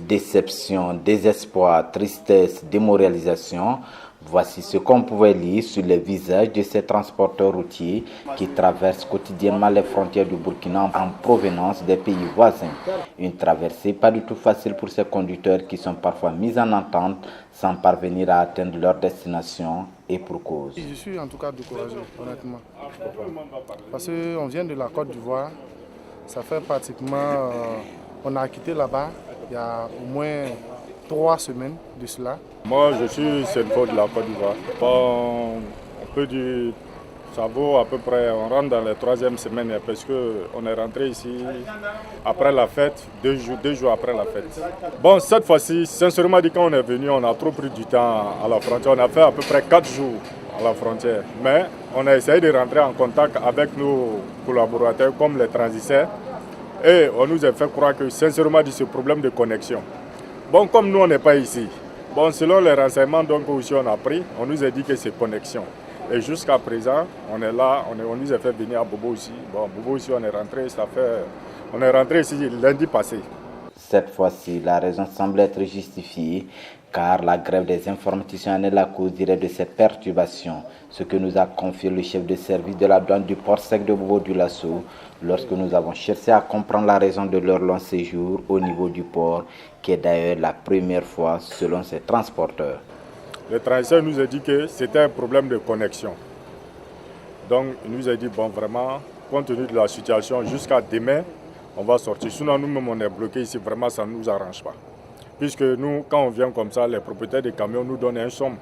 Déception, désespoir, tristesse, démoralisation, voici ce qu'on pouvait lire sur les visages de ces transporteurs routiers qui traversent quotidiennement les frontières du Burkina en provenance des pays voisins. Une traversée pas du tout facile pour ces conducteurs qui sont parfois mis en attente sans parvenir à atteindre leur destination et pour cause. Je suis en tout cas découragé, honnêtement. Parce qu'on vient de la Côte d'Ivoire, ça fait pratiquement... on a quitté là-bas il y a au moins 3 semaines de cela. Moi, je suis Senfo de la Côte d'Ivoire. Bon, on peut dire, ça vaut à peu près, on rentre dans la 3e semaine parce qu'on est rentré ici après la fête, 2 jours après la fête. Bon, cette fois-ci, sincèrement dit, quand on est venu, on a trop pris du temps à la frontière. On a fait à peu près 4 jours à la frontière. Mais on a essayé de rentrer en contact avec nos collaborateurs comme les transitaires. Et on nous a fait croire que, sincèrement, dit ce problème de connexion. Bon, comme nous, on n'est pas ici. Bon, selon les renseignements donc, aussi on a pris, on nous a dit que c'est connexion. Et jusqu'à présent, on est là, on nous a fait venir à Bobo aussi. Bon, Bobo aussi, on est rentré ici lundi passé. Cette fois-ci, la raison semble être justifiée car la grève des informaticiens est la cause directe de cette perturbation, ce que nous a confié le chef de service de la douane du port sec de Bobo-Dioulasso lorsque nous avons cherché à comprendre la raison de leur long séjour au niveau du port, qui est d'ailleurs la première fois selon ces transporteurs. Le transitaire nous a dit que c'était un problème de connexion. Donc il nous a dit, bon vraiment, compte tenu de la situation, jusqu'à demain, on va sortir. Sinon nous-mêmes on est bloqués ici, vraiment ça ne nous arrange pas. Puisque nous, quand on vient comme ça, les propriétaires des camions nous donnent un somme.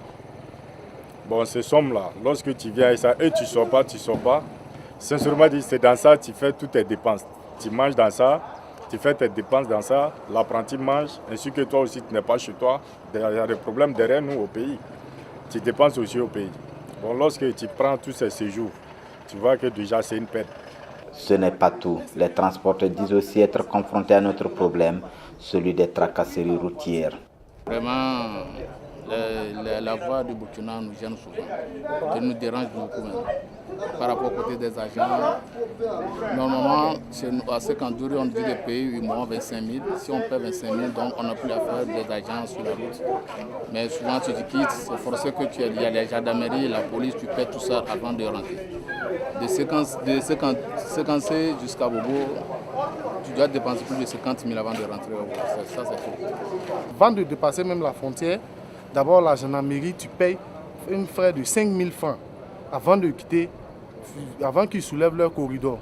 Bon, ces sommes-là, lorsque tu viens et tu ne sors pas. Sincèrement, c'est dans ça que tu fais toutes tes dépenses. Tu manges dans ça, tu fais tes dépenses dans ça, l'apprenti mange, ainsi que toi aussi, tu n'es pas chez toi. Il y a des problèmes derrière nous au pays. Tu dépenses aussi au pays. Bon, lorsque tu prends tous ces séjours, tu vois que déjà c'est une perte. Ce n'est pas tout. Les transporteurs disent aussi être confrontés à notre problème, celui des tracasseries routières. Vraiment, la voie du Burkina nous gêne souvent, elle nous dérange beaucoup même. Par rapport au côté des agents, normalement, à Secanduri, on dit de payer 8 mois, 25 000. Si on paie 25 000, donc on n'a plus à faire des agents sur la route. Mais souvent, tu te quittes, c'est forcé que il y a les gendarmeries, la police, tu paies tout ça avant de rentrer. De séquencer jusqu'à Bobo, tu dois dépenser plus de 50 000 avant de rentrer. Ça, c'est tout. Avant de dépasser même la frontière, d'abord la gendarmerie, tu payes un frais de 5 000 francs avant de quitter, avant qu'ils soulèvent leur corridor.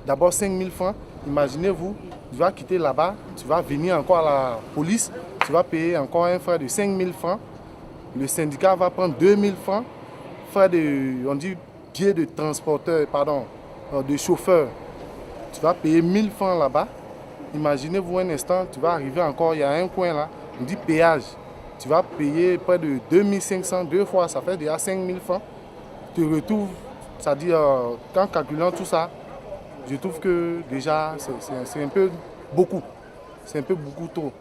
D'abord 5 000 francs, imaginez-vous, tu vas quitter là-bas, tu vas venir encore à la police, tu vas payer encore un frais de 5 000 francs. Le syndicat va prendre 2 000 francs, frais de, on dit, billet de transporteur, de chauffeur. Tu vas payer 1 000 francs là-bas. Imaginez-vous un instant, tu vas arriver encore, il y a un coin là, on dit péage. Tu vas payer près de 2 500, 2 fois, ça fait déjà 5 000 francs. Tu retrouves, c'est-à-dire, qu'en calculant tout ça, je trouve que déjà, c'est un peu beaucoup. C'est un peu beaucoup trop.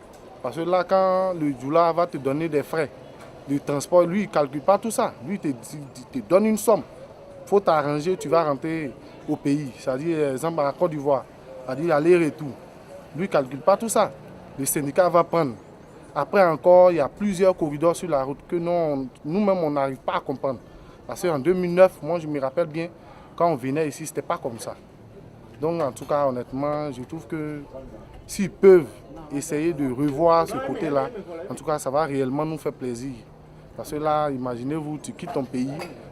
Parce que là, quand le Djoula va te donner des frais de transport, lui, il ne calcule pas tout ça. Lui, il te donne une somme. Il faut t'arranger, tu vas rentrer au pays. C'est-à-dire, exemple, à la Côte d'Ivoire. C'est-à-dire, aller-retour. Lui, il ne calcule pas tout ça. Le syndicat va prendre. Après encore, il y a plusieurs corridors sur la route que nous-mêmes, on n'arrive pas à comprendre. Parce qu'en 2009, moi, je me rappelle bien, quand on venait ici, ce n'était pas comme ça. Donc, en tout cas, honnêtement, je trouve que s'ils peuvent essayer de revoir ce côté-là, en tout cas, ça va réellement nous faire plaisir. Parce que là, imaginez-vous, tu quittes ton pays,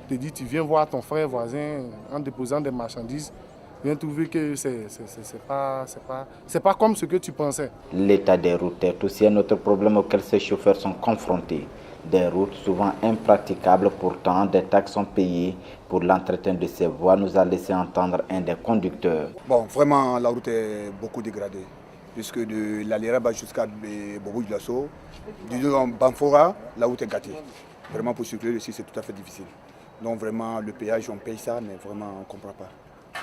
tu te dis, tu viens voir ton frère voisin en déposant des marchandises, tu viens trouver que c'est pas comme ce que tu pensais. L'état des routes est aussi un autre problème auquel ces chauffeurs sont confrontés. Des routes souvent impraticables, pourtant des taxes sont payées pour l'entretien de ces voies, nous a laissé entendre un des conducteurs. Bon, vraiment, la route est beaucoup dégradée, puisque de l'Aliraba jusqu'à Bobo-Dioulasso, du Banfora, la route est gâtée. Vraiment, pour circuler ici, c'est tout à fait difficile. Donc vraiment, le péage, on paye ça, mais vraiment, on ne comprend pas.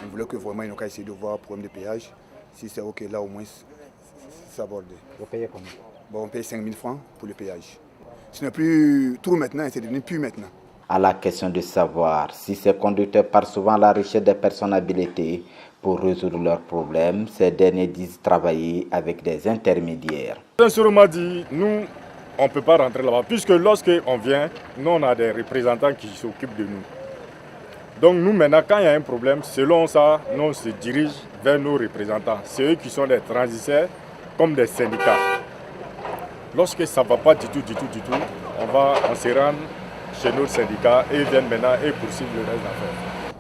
On voulait que vraiment, ils n'ont qu'à essayer de voir le problème de péage. Si c'est OK, là, au moins, c'est abordé. Vous payez combien? Bon, on paye 5 000 francs pour le péage. Ce n'est plus tout maintenant, c'est devenu plus maintenant. À la question de savoir si ces conducteurs partent souvent à la recherche des personnes habilitées pour résoudre leurs problèmes, ces derniers disent travailler avec des intermédiaires. Sincèrement dit, nous, on ne peut pas rentrer là-bas, puisque lorsqu'on vient, nous, on a des représentants qui s'occupent de nous. Donc nous, maintenant, quand il y a un problème, selon ça, nous, on se dirige vers nos représentants. C'est eux qui sont les transitaires, comme des syndicats. Lorsque ça ne va pas du tout, on se rend chez nos syndicats et ils viennent maintenant et poursuivent le reste d'affaires.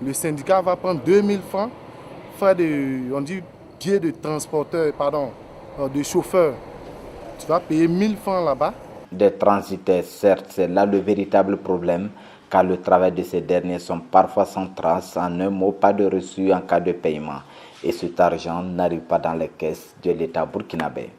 Le syndicat va prendre 2000 francs, frais de, on dit, billet de transporteur, pardon, de chauffeur. Tu vas payer 1000 francs là-bas. Des transitaires, certes, c'est là le véritable problème, car le travail de ces derniers sont parfois sans trace, en un mot, pas de reçu en cas de paiement. Et cet argent n'arrive pas dans les caisses de l'État burkinabé.